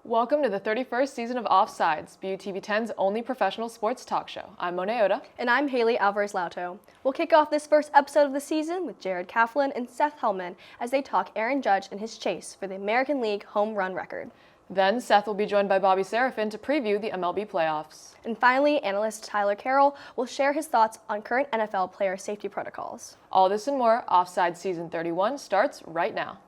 Welcome to the 31st season of Offsides, BUTV10's only professional sports talk show. I'm Monet Oda. And I'm Haley Alvarez-Lauto. We'll kick off this first episode of the season with Jared Caflun and Seth Helman as they talk Aaron Judge and his chase for the American League home run record. Then Seth will be joined by Bobby Serafin to preview the MLB playoffs. And finally, analyst Carroll will share his thoughts on current NFL player safety protocols. All this and more, Offsides Season 31 starts right now.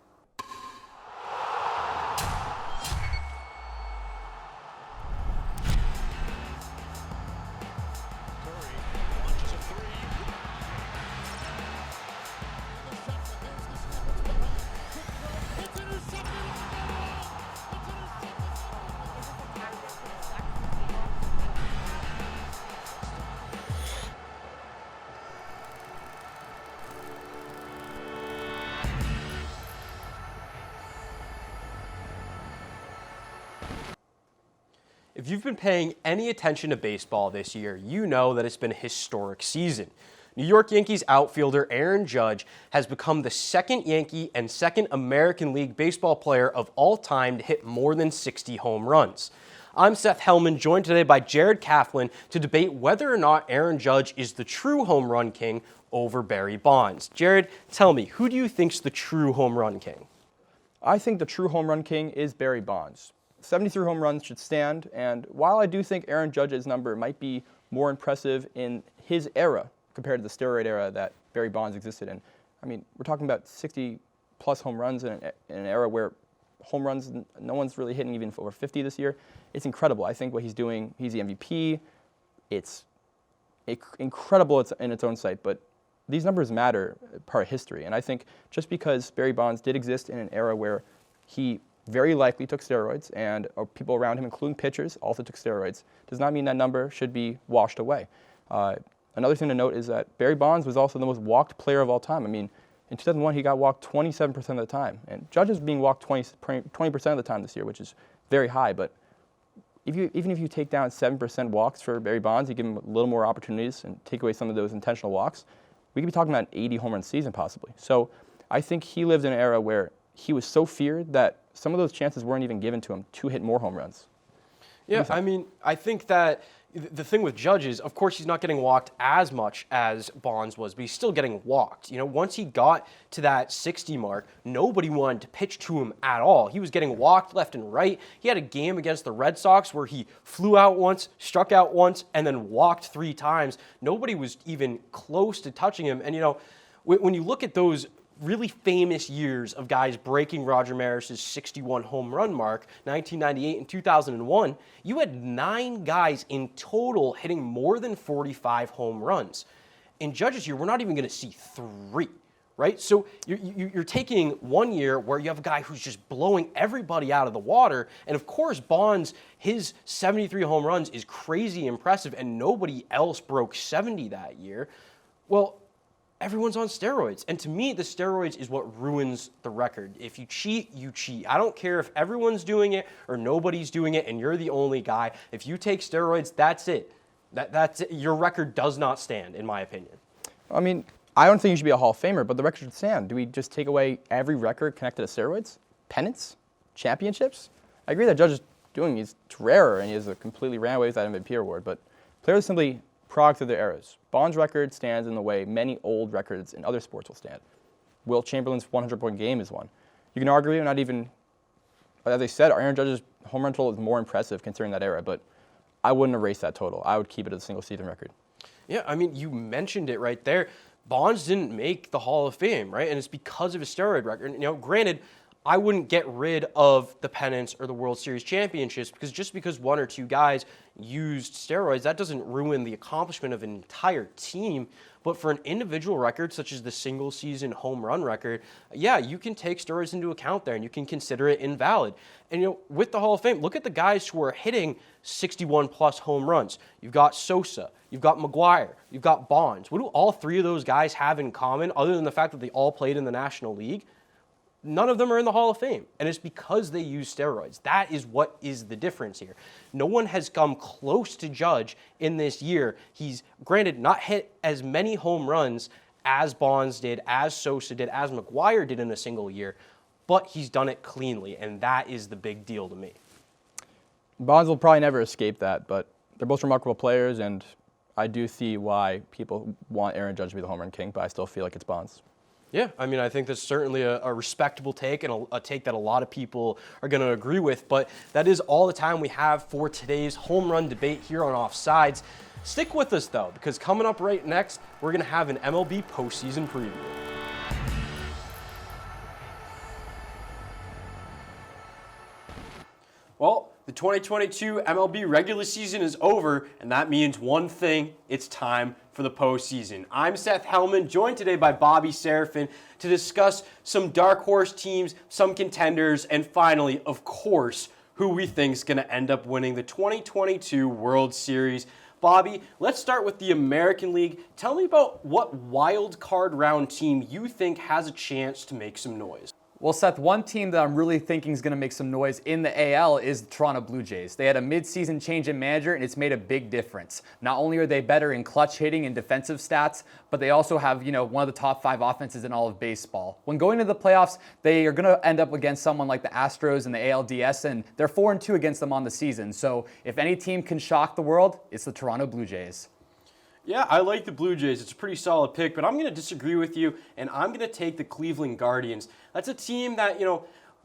If you've been paying any attention to baseball this year, you know that it's been a historic season. New York Yankees outfielder Aaron Judge has become the second Yankee and second American League baseball player of all time to hit more than 60 home runs. I'm Seth Helman, joined today by Jared Caflun to debate whether or not Aaron Judge is the true home run king over Barry Bonds. Jared, tell me, who do you think's the true home run king? I think the true home run king is Barry Bonds. 73 home runs should stand, and while I do think Aaron Judge's number might be more impressive in his era compared to the steroid era that Barry Bonds existed in, I mean, we're talking about 60-plus home runs in an era where home runs, no one's really hitting even over 50 this year. It's incredible. I think what he's doing, he's the MVP. It's incredible in its own site, but these numbers matter, part of history. And I think just because Barry Bonds did exist in an era where he very likely took steroids, and people around him, including pitchers, also took steroids, does not mean that number should be washed away. Another thing to note is that Barry Bonds was also the most walked player of all time. I mean, in 2001, he got walked 27% of the time, and Judge is being walked 20% of the time this year, which is very high. But even if you take down 7% walks for Barry Bonds, you give him a little more opportunities and take away some of those intentional walks, we could be talking about an 80 home run season possibly. So I think he lived in an era where he was so feared that some of those chances weren't even given to him to hit more home runs. Yeah, I mean, I think that the thing with Judge is, of course, he's not getting walked as much as Bonds was, but he's still getting walked. You know, once he got to that 60 mark, nobody wanted to pitch to him at all. He was getting walked left and right. He had a game against the Red Sox where he flew out once, struck out once, and then walked 3 times. Nobody was even close to touching him. And, you know, when you look at those really famous years of guys breaking Roger Maris's 61 home run mark, 1998 and 2001, you had 9 guys in total hitting more than 45 home runs. In Judge's year, we're not even going to see 3, right? So you're taking one year where you have a guy who's just blowing everybody out of the water, and of course Bonds, his 73 home runs is crazy impressive, and nobody else broke 70 that year. Well, everyone's on steroids. And to me, the steroids is what ruins the record. If you cheat, you cheat. I don't care if everyone's doing it or nobody's doing it and you're the only guy. If you take steroids, that's it. That's it. Your record does not stand, in my opinion. I mean, I don't think you should be a Hall of Famer, but the record should stand. Do we just take away every record connected to steroids? Pennants? Championships? I agree that Judge is doing, he's rarer and he has completely ran away with that MVP award, but players simply products of their eras. Bonds' record stands in the way many old records in other sports will stand. Wilt Chamberlain's 100-point game is one. You can argue, not even, as I said, Aaron Judge's home run total is more impressive considering that era, but I wouldn't erase that total. I would keep it as a single season record. Yeah, I mean, you mentioned it right there. Bonds didn't make the Hall of Fame, right? And it's because of his steroid record. You know, granted, I wouldn't get rid of the pennants or the World Series championships because just because 1 or 2 guys used steroids, that doesn't ruin the accomplishment of an entire team. But for an individual record, such as the single season home run record, yeah, you can take steroids into account there and you can consider it invalid. And, you know, with the Hall of Fame, look at the guys who are hitting 61 plus home runs. You've got Sosa, you've got McGuire, you've got Bonds. What do all 3 of those guys have in common other than the fact that they all played in the National League? None of them are in the Hall of Fame, and it's because they use steroids. That is what is the difference here. No one has come close to Judge in this year. He's, granted, not hit as many home runs as Bonds did, as Sosa did, as McGuire did in a single year, but he's done it cleanly, and that is the big deal to me. Bonds will probably never escape that, but they're both remarkable players, and I do see why people want Aaron Judge to be the home run king, but I still feel like it's Bonds. Yeah, I mean, I think that's certainly a respectable take and a take that a lot of people are going to agree with. But that is all the time we have for today's home run debate here on Offsides. Stick with us, though, because coming up right next, we're going to have an MLB postseason preview. Well, the 2022 MLB regular season is over, and that means one thing: it's time for the postseason. I'm Seth Helman, joined today by Bobby Serafin to discuss some dark horse teams, some contenders, and finally, of course, who we think is going to end up winning the 2022 World Series. Bobby, let's start with the American League. Tell me about what wild card round team you think has a chance to make some noise. Well, Seth, one team that I'm really thinking is going to make some noise in the AL is the Toronto Blue Jays. They had a mid-season change in manager, and it's made a big difference. Not only are they better in clutch hitting and defensive stats, but they also have, one of the top 5 offenses in all of baseball. When going to the playoffs, they are going to end up against someone like the Astros and the ALDS, and they're 4-2 against them on the season. So if any team can shock the world, it's the Toronto Blue Jays. Yeah, I like the Blue Jays. It's a pretty solid pick, but I'm going to disagree with you, and I'm going to take the Cleveland Guardians. That's a team that,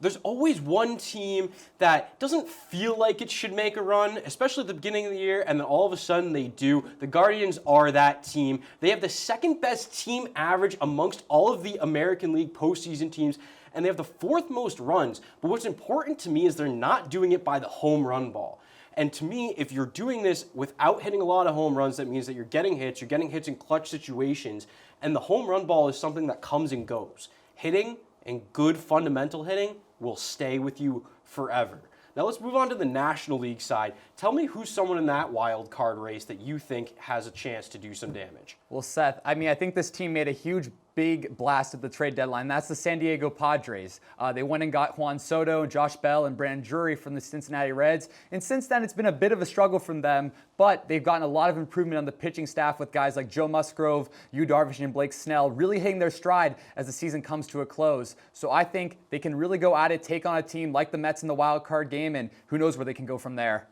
there's always one team that doesn't feel like it should make a run, especially at the beginning of the year, and then all of a sudden they do. The Guardians are that team. They have the second best team average amongst all of the American League postseason teams, and they have the 4th most runs. But what's important to me is they're not doing it by the home run ball. And to me, if you're doing this without hitting a lot of home runs, that means that you're getting hits in clutch situations, and the home run ball is something that comes and goes. Hitting and good fundamental hitting will stay with you forever. Now let's move on to the National League side. Tell me who's someone in that wild card race that you think has a chance to do some damage. Well, Seth, I think this team made a huge big blast at the trade deadline. That's the San Diego Padres. They went and got Juan Soto, Josh Bell, and Brandon Drury from the Cincinnati Reds. And since then, it's been a bit of a struggle from them, but they've gotten a lot of improvement on the pitching staff with guys like Joe Musgrove, Yu Darvish, and Blake Snell really hitting their stride as the season comes to a close. So I think they can really go at it, take on a team like the Mets in the wild card game, and who knows where they can go from there.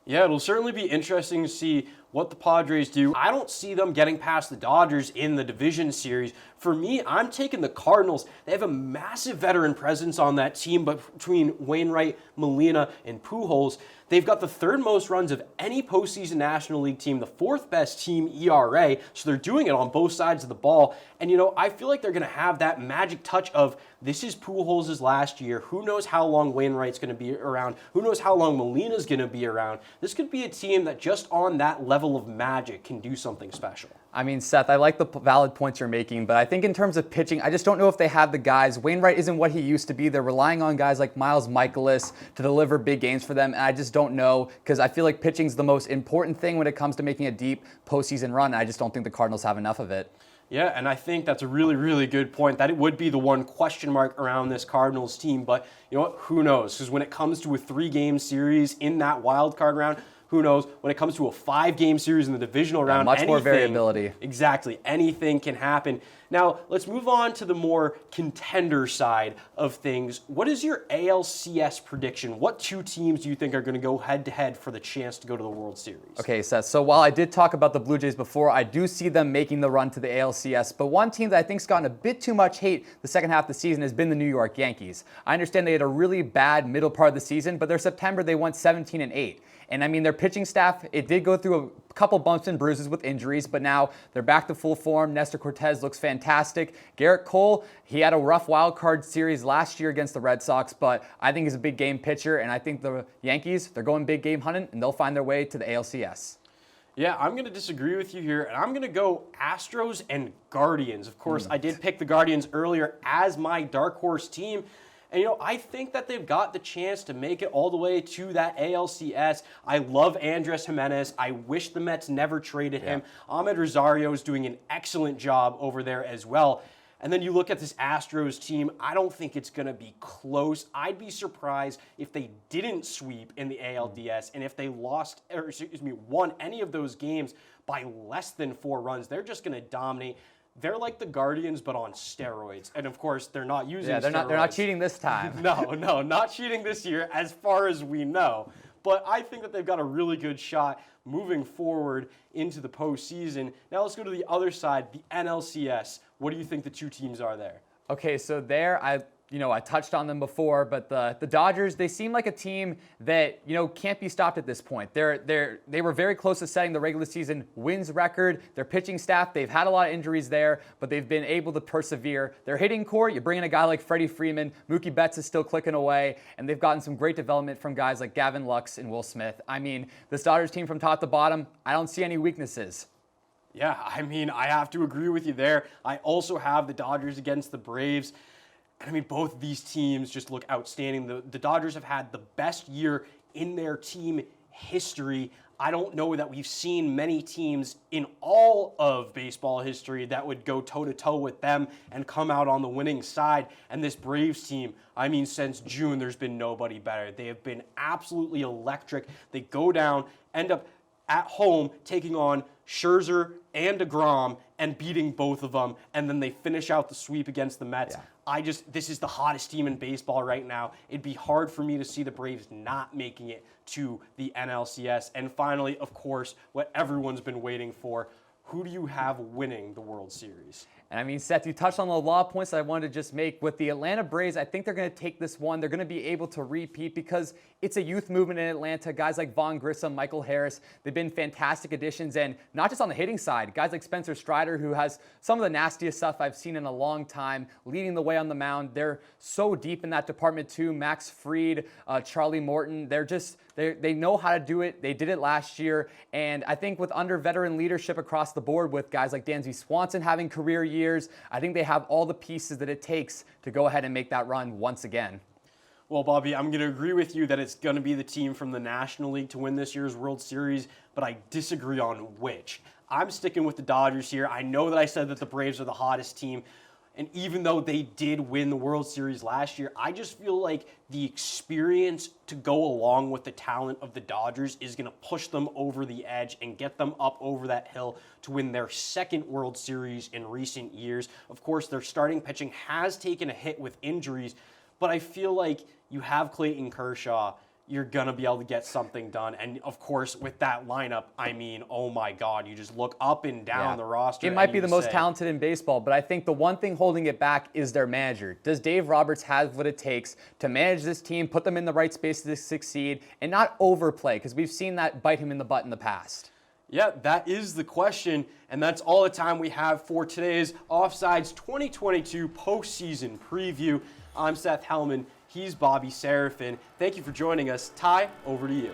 Yeah, it'll certainly be interesting to see what the Padres do. I don't see them getting past the Dodgers in the division series. For me, I'm taking the Cardinals. They have a massive veteran presence on that team, but between Wainwright, Molina, and Pujols, they've got the 3rd most runs of any postseason National League team, the 4th best team ERA, so they're doing it on both sides of the ball. And, I feel like they're going to have that magic touch of this is Pujols' last year. Who knows how long Wainwright's going to be around? Who knows how long Molina's going to be around? This could be a team that just on that level of magic can do something special. Seth, I like the valid points you're making, but I think in terms of pitching, I just don't know if they have the guys. Wainwright isn't what he used to be. They're relying on guys like Miles Mikolas to deliver big games for them, and I just don't know because I feel like pitching's the most important thing when it comes to making a deep postseason run, and I just don't think the Cardinals have enough of it. Yeah, and I think that's a really, really good point. That it would be the one question mark around this Cardinals team, but you know what? Who knows? Because when it comes to a 3-game series in that wild card round, who knows? When it comes to a 5-game series in the divisional round, much more variability. Exactly. Anything can happen. Now, let's move on to the more contender side of things. What is your ALCS prediction? What 2 teams do you think are going to go head-to-head for the chance to go to the World Series? Okay, Seth, so while I did talk about the Blue Jays before, I do see them making the run to the ALCS, but one team that I think's gotten a bit too much hate the second half of the season has been the New York Yankees. I understand they had a really bad middle part of the season, but their September they went 17-8. And their pitching staff, it did go through a couple bumps and bruises with injuries, but now they're back to full form. Nestor Cortez looks fantastic. Garrett Cole, he had a rough wild card series last year against the Red Sox, but I think he's a big game pitcher, and I think the Yankees, they're going big game hunting, and they'll find their way to the ALCS. Yeah, I'm going to disagree with you here, and I'm going to go Astros and Guardians. Of course, I did pick the Guardians earlier as my dark horse team. And, I think that they've got the chance to make it all the way to that ALCS. I love Andres Gimenez. I wish the Mets never traded him. Ahmed Rosario is doing an excellent job over there as well. And then you look at this Astros team, I don't think it's going to be close. I'd be surprised if they didn't sweep in the ALDS, and if they won any of those games by less than 4 runs, they're just going to dominate. They're like the Guardians, but on steroids. And of course, they're not using steroids. They're not cheating this time. No, not cheating this year, as far as we know. but I think that they've got a really good shot moving forward into the postseason. Now let's go to the other side, the NLCS. What do you think the two teams are there? Okay, so there I touched on them before, but the Dodgers, they seem like a team that, can't be stopped at this point. They were very close to setting the regular season wins record. Their pitching staff, they've had a lot of injuries there, but they've been able to persevere. Their hitting core, you bring in a guy like Freddie Freeman, Mookie Betts is still clicking away, and they've gotten some great development from guys like Gavin Lux and Will Smith. I mean, this Dodgers team from top to bottom, I don't see any weaknesses. Yeah, I mean, I have to agree with you there. I also have the Dodgers against the Braves. I mean, both of these teams just look outstanding. The Dodgers have had the best year in their team history. I don't know that we've seen many teams in all of baseball history that would go toe-to-toe with them and come out on the winning side. And this Braves team, I mean, since June, there's been nobody better. They have been absolutely electric. They go down, end up at home taking on Scherzer and DeGrom and beating both of them, and then they finish out the sweep against the Mets. Yeah. This is the hottest team in baseball right now. It'd be hard for me to see the Braves not making it to the NLCS. And finally, of course, what everyone's been waiting for, who do you have winning the World Series? And I mean, Seth, you touched on a lot of points that I wanted to just make. With the Atlanta Braves, I think they're going to take this one. They're going to be able to repeat because it's a youth movement in Atlanta. Guys like Vaughn Grissom, Michael Harris, they've been fantastic additions. And not just on the hitting side, guys like Spencer Strider, who has some of the nastiest stuff I've seen in a long time, leading the way on the mound. They're so deep in that department too. Max Fried, Charlie Morton, they know how to do it. They did it last year. And I think with under veteran leadership across the board with guys like Dansby Swanson having career years, I think they have all the pieces that it takes to go ahead and make that run once again. Well, Bobby, I'm going to agree with you that it's going to be the team from the National League to win this year's World Series, but I disagree on which. I'm sticking with the Dodgers here. I know that I said that the Braves are the hottest team, and even though they did win the World Series last year, I just feel like the experience to go along with the talent of the Dodgers is going to push them over the edge and get them up over that hill to win their second World Series in recent years. Of course, their starting pitching has taken a hit with injuries, but I feel like you have Clayton Kershaw, you're going to be able to get something done. And, of course, with that lineup, I mean, oh, my God, you just look up and down the roster. It might be the most talented in baseball, but I think the one thing holding it back is their manager. Does Dave Roberts have what it takes to manage this team, put them in the right space to succeed, and not overplay? Because we've seen that bite him in the butt in the past. Yeah, that is the question, and that's all the time we have for today's Offsides 2022 postseason preview. I'm Seth Helman. He's Bobby Serafin. Thank you for joining us. Ty, over to you.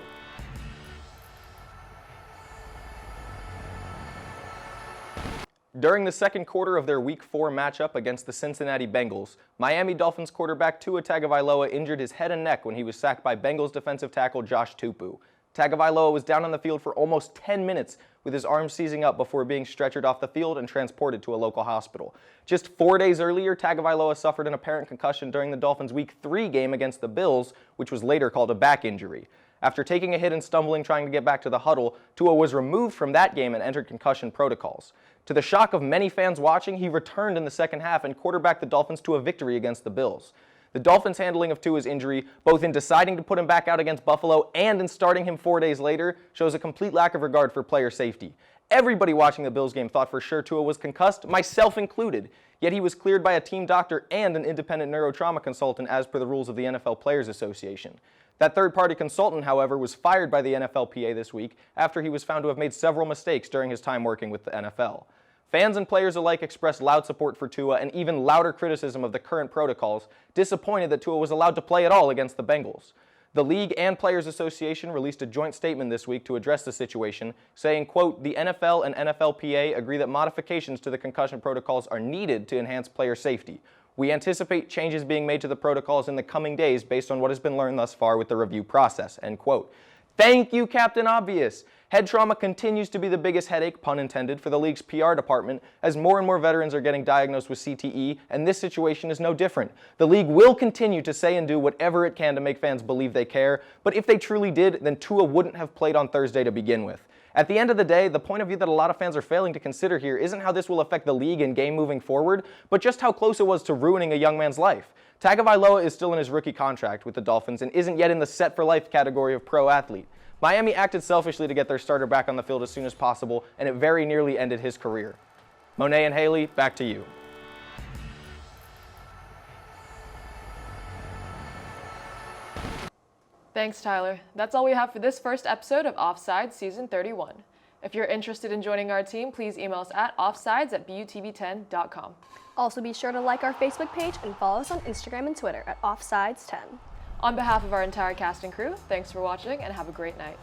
During the second quarter of their Week 4 matchup against the Cincinnati Bengals, Miami Dolphins quarterback Tua Tagovailoa injured his head and neck when he was sacked by Bengals defensive tackle Josh Tupou. Tagovailoa was down on the field for almost 10 minutes with his arm seizing up before being stretchered off the field and transported to a local hospital. Just 4 days earlier, Tagovailoa suffered an apparent concussion during the Dolphins' Week 3 game against the Bills, which was later called a back injury. After taking a hit and stumbling trying to get back to the huddle, Tua was removed from that game and entered concussion protocols. To the shock of many fans watching, he returned in the second half and quarterbacked the Dolphins to a victory against the Bills. The Dolphins' handling of Tua's injury, both in deciding to put him back out against Buffalo and in starting him 4 days later, shows a complete lack of regard for player safety. Everybody watching the Bills game thought for sure Tua was concussed, myself included, yet he was cleared by a team doctor and an independent neurotrauma consultant as per the rules of the NFL Players Association. That third-party consultant, however, was fired by the NFLPA this week after he was found to have made several mistakes during his time working with the NFL. Fans and players alike expressed loud support for Tua and even louder criticism of the current protocols, disappointed that Tua was allowed to play at all against the Bengals. The League and Players Association released a joint statement this week to address the situation, saying, quote, "The NFL and NFLPA agree that modifications to the concussion protocols are needed to enhance player safety. We anticipate changes being made to the protocols in the coming days based on what has been learned thus far with the review process," end quote. Thank you, Captain Obvious. Head trauma continues to be the biggest headache, pun intended, for the league's PR department as more and more veterans are getting diagnosed with CTE, and this situation is no different. The league will continue to say and do whatever it can to make fans believe they care, but if they truly did, then Tua wouldn't have played on Thursday to begin with. At the end of the day, the point of view that a lot of fans are failing to consider here isn't how this will affect the league and game moving forward, but just how close it was to ruining a young man's life. Tagovailoa is still in his rookie contract with the Dolphins and isn't yet in the set-for-life category of pro athlete. Miami acted selfishly to get their starter back on the field as soon as possible, and it very nearly ended his career. Monet and Haley, back to you. Thanks, Tyler. That's all we have for this first episode of Offsides Season 31. If you're interested in joining our team, please email us at offsides@butv10.com. Also, be sure to like our Facebook page and follow us on Instagram and Twitter at Offsides10. On behalf of our entire cast and crew, thanks for watching and have a great night.